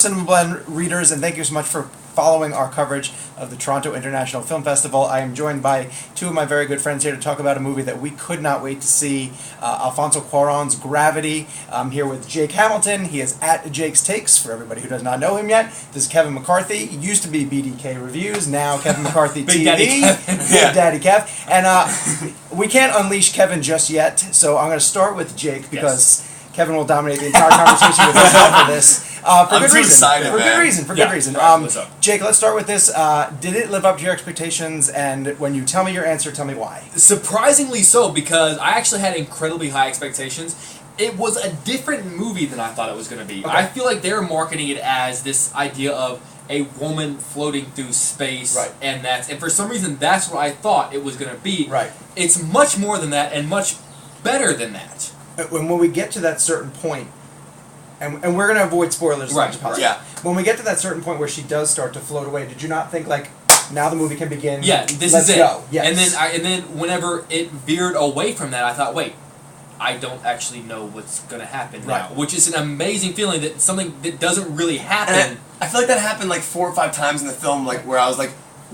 Cinema Blend readers, and thank you so much for following our coverage of the Toronto International Film Festival. I am joined by two of my very good friends here to talk about a movie that we could not wait to see, Alfonso Cuaron's Gravity. I'm here with Jake Hamilton. He is at Jake's Takes, for everybody who does not know him yet. This is Kevin McCarthy. He used to be BDK Reviews, now Kevin McCarthy Big TV. Daddy Kevin. Big Daddy Kev. And we can't unleash Kevin just yet, so I'm going to start with Jake because Kevin will dominate the entire conversation with himself for this. For good reason. For good reason. Right, Jake, let's start with this. Did it live up to your expectations? And when you tell me your answer, tell me why. Surprisingly so, because I actually had incredibly high expectations. It was a different movie than I thought it was going to be. Okay. I feel like they're marketing it as this idea of a woman floating through space, Right. and for some reason that's what I thought it was going to be. Right. It's much more than that, and much better than that. When we get to that certain point, and we're going to avoid spoilers as much as possible. Yeah. When we get to that certain point where she does start to float away, did you not think, like, now the movie can begin? Yeah, this Let's is it. Go. Yes. And then whenever it veered away from that, I thought, wait, I don't actually know what's going to happen now, which is an amazing feeling that something that doesn't really happen. And I feel like that happened like 4 or 5 times in the film, like where I was like,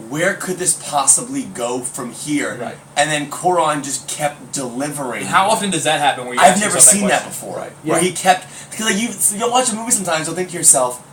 where could this possibly go from here? Right. And then Cuaron just kept delivering. How often does that happen? Where you I've ask never yourself seen that question? before. Right. Where Yeah. he kept, because like you'll watch a movie sometimes, you'll think to yourself,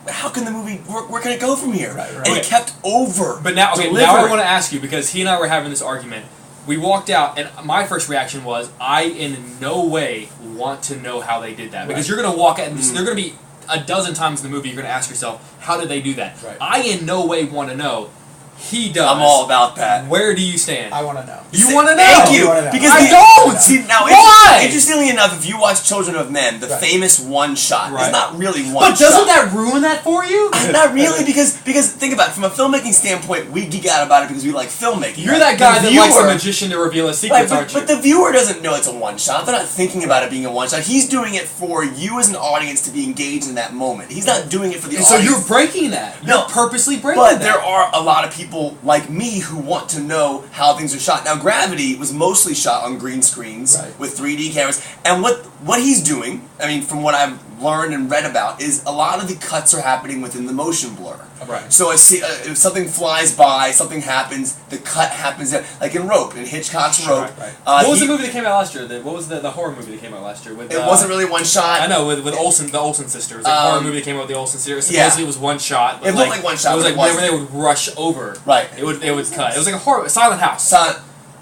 how can the movie, where can it go from here? Right. And he kept over. But now, delivering. now I want to ask you, because he and I were having this argument. We walked out, and my first reaction was, I in no way want to know how they did that. Because you're going to walk out, and there are going to be a dozen times in the movie you're going to ask yourself, how did they do that? Right. I in no way want to know. He does. I'm all about that. Where do you stand? I want to know. You want to know? Thank you. You wanna know. Because I don't! See, now, Why? interestingly enough, if you watch Children of Men, the famous one shot is not really one But doesn't shot. that ruin that for you? Not really, because think about it, from a filmmaking standpoint, we geek out about it because we like filmmaking. You're that guy The that likes a viewer- magician to reveal his secrets, aren't you? But the viewer doesn't know it's a one shot. They're not thinking about it being a one shot. He's doing it for you as an audience to be engaged in that moment. He's not doing it for the And audience. so you're breaking that. You're No, purposely breaking But that. there are a lot of people like me who want to know how things are shot. Now, Gravity was mostly shot on green screens with 3D cameras, and what he's doing, I mean, from what I've learned and read about, is a lot of the cuts are happening within the motion blur. Right. So if something flies by, something happens, the cut happens like in Rope, in Hitchcock's Rope. Right. What was the movie that came out last year? What was the horror movie that came out last year? With, It wasn't really one shot. I know, with Olsen, the Olsen sisters. Like a horror movie that came out with the Olsen sisters. Supposedly it was one shot. But It looked like one shot, It was but like it whenever they would rush over, Right. it would cut. It was like a horror, Silent House.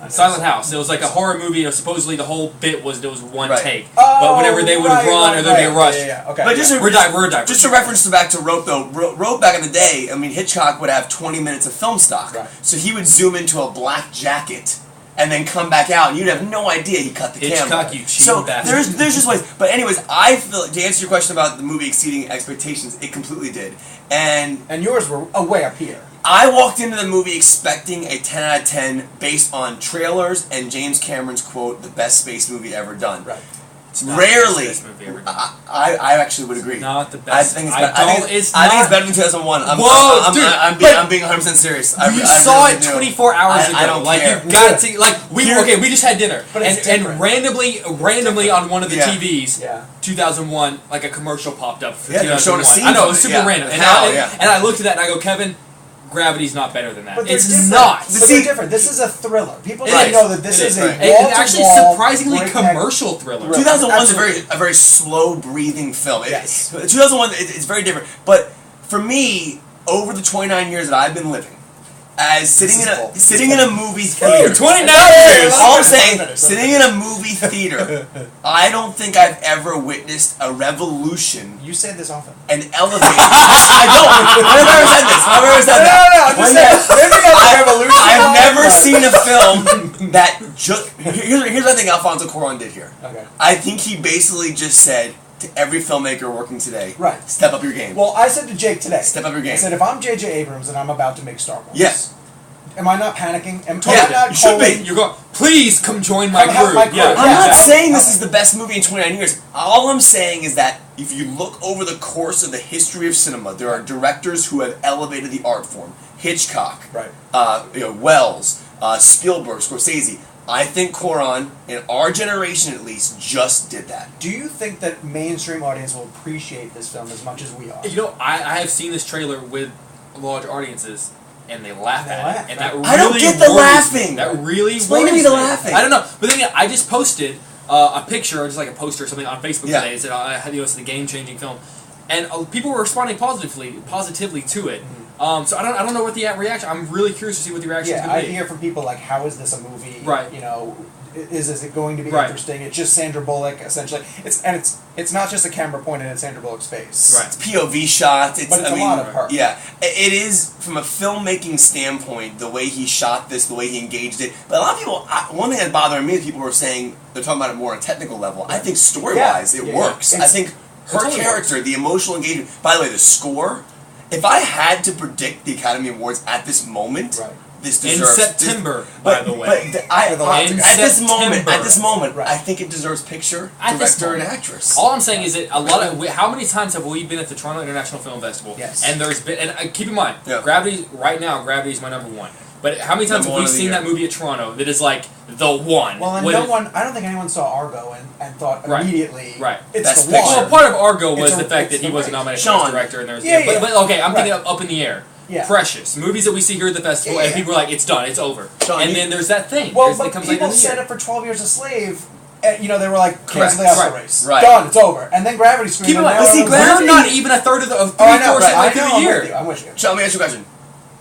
Silent House. It was like a horror movie. You know, supposedly the whole bit was there was one take. But whenever they would run or there'd be a rush. Okay. But We're diverging. Just to reference back to Rope, though, Rope back in the day, I mean, Hitchcock would have 20 minutes of film stock. Right. So he would zoom into a black jacket and then come back out, and you'd have no idea he cut the Hitchcock, camera. you cheating So bastard. there's just ways. But anyways, I feel, to answer your question about the movie exceeding expectations, it completely did. And yours were way up here. I walked into the movie expecting a 10 out of 10 based on trailers and James Cameron's quote, the best space movie ever done. Right. It's not Rarely. the best movie ever done. I actually would agree. Not the I best. think it's I better. I think it's better than 2001. I'm being 100% serious. You saw it 24 hours ago. I don't like care. you got to like we just had dinner, But it's and randomly on one of the Yeah. TVs, Yeah. 2001, like a commercial popped up for Yeah, they're showing a 2001. scene I know, it from was it, super yeah. random, and Hell, I looked at that and I go, Kevin, Gravity's not better than that. But they're It's different. not. But they're different. This is a thriller. People should It is. know that this It is is. a And actually wall-to-wall, surprisingly breakneck- commercial thriller. 2001 is Absolutely. a very slow breathing film. Yes. 2001 it's very different. But for me, over the 29 years that I've been living, as sitting in a movie theater, 29 years. All I'm saying, sitting in a movie theater, I don't think I've ever witnessed a revolution. You say this often. An elevator. I don't. I've never said this. I've never said that. I'm just saying, maybe not a revolution. I've never seen a film that just. Here's what I think Alfonso Cuarón did here. Okay. I think he basically just said to every filmmaker working today, Right. step up your game. Well, I said to Jake today. Step up your game. I said, if I'm J.J. Abrams and I'm about to make Star Wars. Yes. Am I not panicking? Am Yeah, I not you should be. You're going, please come join my Come help crew. my crew. Yeah. I'm not Yeah. saying this is the best movie in 29 years. All I'm saying is that if you look over the course of the history of cinema, there are directors who have elevated the art form. Hitchcock, Right. Wells, Spielberg, Scorsese. I think Cuaron, in our generation at least, just did that. Do you think that mainstream audience will appreciate this film as much as we are? You know, I have seen this trailer with large audiences, and they laugh at it. And that really I don't get the laughing. That really Explain to me the laughing. I don't know. But then I just posted a picture, just like a poster or something on Facebook today. It said, it's a game-changing film. And people were responding positively to it. So I don't know what the reaction. I'm really curious to see what the reaction is going to be. I hear from people like, how is this a movie? Right. You know, is it going to be interesting? It's just Sandra Bullock essentially. It's not just a camera pointed at Sandra Bullock's face. Right. It's POV shots. But it's a lot of her. Yeah, it is from a filmmaking standpoint. The way he shot this, the way he engaged it. But a lot of people. One thing that's bothering me is people were saying they're talking about it more on a technical level. I think story-wise, it works. I think her character, the emotional engagement. By the way, the score. If I had to predict the Academy Awards at this moment, this deserves... In September, by the way. At this moment, I think it deserves picture, director, and actress. All I'm saying is that how many times have we been at the Toronto International Film Festival? Yes. And there's been... And keep in mind, Gravity is my number one. But how many times have we seen that movie at Toronto that is like the one? Well, and I don't think anyone saw Argo and thought immediately, it's the one. Well, part of Argo was the fact that he wasn't nominated for Best Director, and there's but okay, I'm thinking of Up in the Air. Yeah. Precious movies that we see here at the festival, and people are like, "It's done, it's over." And then there's that thing. Well, but people said it for 12 Years a Slave. You know, they were like, cancel the Oscar race. Done, it's over. And then Gravity screened. Keep in mind, we're not even a third of the three-fourths of the year. I'm with you. So let me ask you a question.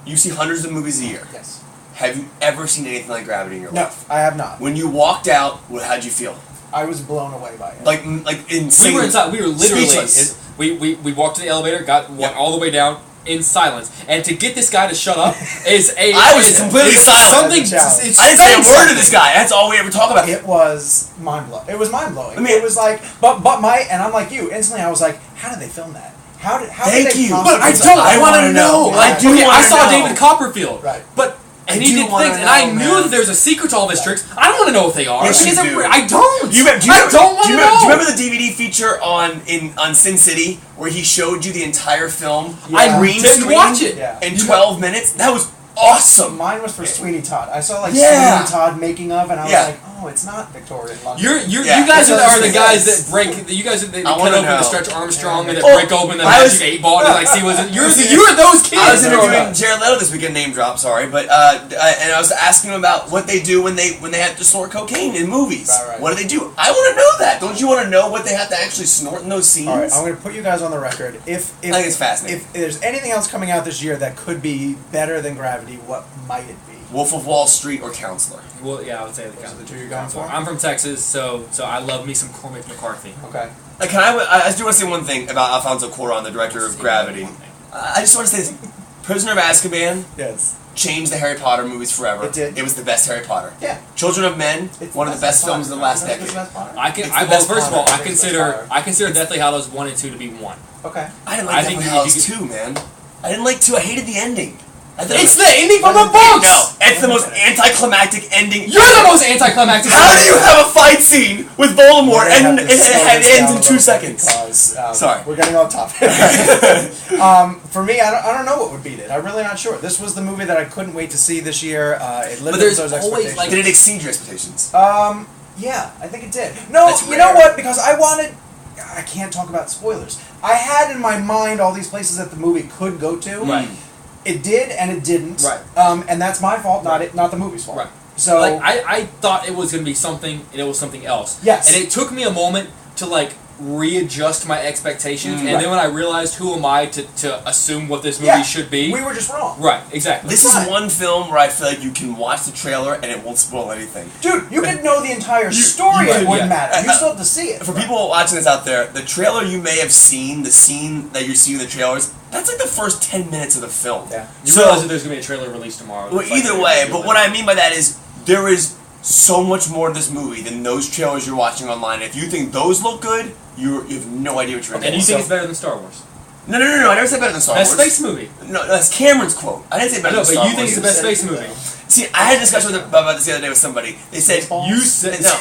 You see hundreds of movies a year. Yes. Have you ever seen anything like Gravity in your life? No, I have not. When you walked out, how'd you feel? I was blown away by it. Like insane. We were inside. We were literally. Speechless. We walked to the elevator, went all the way down in silence, and to get this guy to shut up is a. I was completely silent. I didn't say a word to this guy. That's all we ever talk about. It was mind blowing. It was mind blowing. I mean, it was like, and I'm like you. Instantly, I was like, how did they film that? How did they? But I want to know. I saw David Copperfield. Right. But. And he did things, and I knew that there's a secret to all of his tricks. I don't want to know what they are. Yes, you do. I don't. I don't want to know. Do you remember the DVD feature on Sin City where he showed you the entire film? I didn't watch it in 12 minutes. That was awesome. Mine was for Sweeney Todd. I saw Sweeney Todd making of, and I was like, oh, it's not Victorian London. You guys are the guys that break. You guys that cut open the Stretch Armstrong and that break open the Magic 8 Ball and see what's it. You're those kids. I was interviewing Jared Leto this weekend. Name drop, sorry, but and I was asking him about what they do when they have to snort cocaine in movies. What do they do? I want to know that. Don't you want to know what they have to actually snort in those scenes? All right, I'm going to put you guys on the record. I think it's fascinating. If there's anything else coming out this year that could be better than Gravity, what might it be? Wolf of Wall Street or Counselor? Well, yeah, I would say the Counselor. Those are the two you're going for? I'm from Texas, so I love me some Kevin McCarthy. Okay. I just want to say one thing about Alfonso Cuarón, the director of Gravity. I just want to say this. Prisoner of Azkaban changed the Harry Potter movies forever. It did. It was the best Harry Potter. Yeah. Children of Men, one of the best films of the last decade. First of all, I consider Deathly Hallows 1 and 2 to be 1. Okay. I didn't like Deathly Hallows 2, man. I didn't like 2. I hated the ending. It's the ending from the books! No, it's the most anticlimactic ending. You're the most anticlimactic. How do you have a fight scene with Voldemort and it ends in 2 seconds? Sorry. We're getting off topic. For me, I don't know what would beat it. I'm really not sure. This was the movie that I couldn't wait to see this year. It lived up to those expectations. Did it exceed your expectations? Yeah, I think it did. No, you know what? Because I can't talk about spoilers. I had in my mind all these places that the movie could go to. Right. It did and it didn't. Right. And that's my fault, not the movie's fault. Right. So I thought it was going to be something, and it was something else. Yes. And it took me a moment to readjust my expectations, and then when I realized who am I to assume what this movie should be, we were just wrong. Right. Exactly. This is one film where I feel like you can watch the trailer and it won't spoil anything. Dude, you could know the entire story and it wouldn't matter. You still have to see it. For people watching this out there, the trailer you may have seen, the scene that you're seeing in the trailers, that's like the first 10 minutes of the film. Yeah. You realize that there's going to be a trailer released tomorrow. Well, either way, but what I mean by that is there is so much more to this movie than those trailers you're watching online. If you think those look good, you have no idea what you're in. And you think it's better than Star Wars? No, I never said better than Star Wars. Best space movie. No, that's Cameron's quote. I didn't say better than Star Wars. No, but you think it's the best space movie. See, I had a discussion about this the other day with somebody. They said You said no.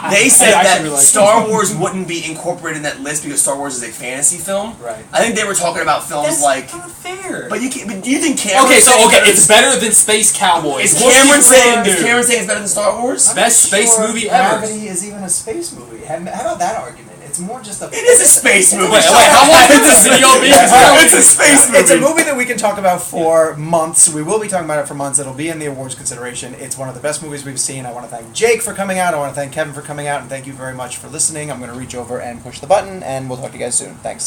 They said I that actually like Star Wars wouldn't be incorporated in that list because Star Wars is a fantasy film. Right. I think they were talking about films That's like. not fair. But you can't. But do you think Cameron? It's better than Space Cowboys. Is What's Cameron he saying? gonna Is do? Cameron saying it's better than Star Wars? Best space movie ever. Gravity is even a space movie. How about that argument? It's more just a. It is a space movie. Wait, how long is this video being? It's a space movie. It's a movie that we can talk about for months. We will be talking about it for months. It'll be in the awards consideration. It's one of the best movies we've seen. I want to thank Jake for coming out. I want to thank Kevin for coming out. And thank you very much for listening. I'm going to reach over and push the button, and we'll talk to you guys soon. Thanks.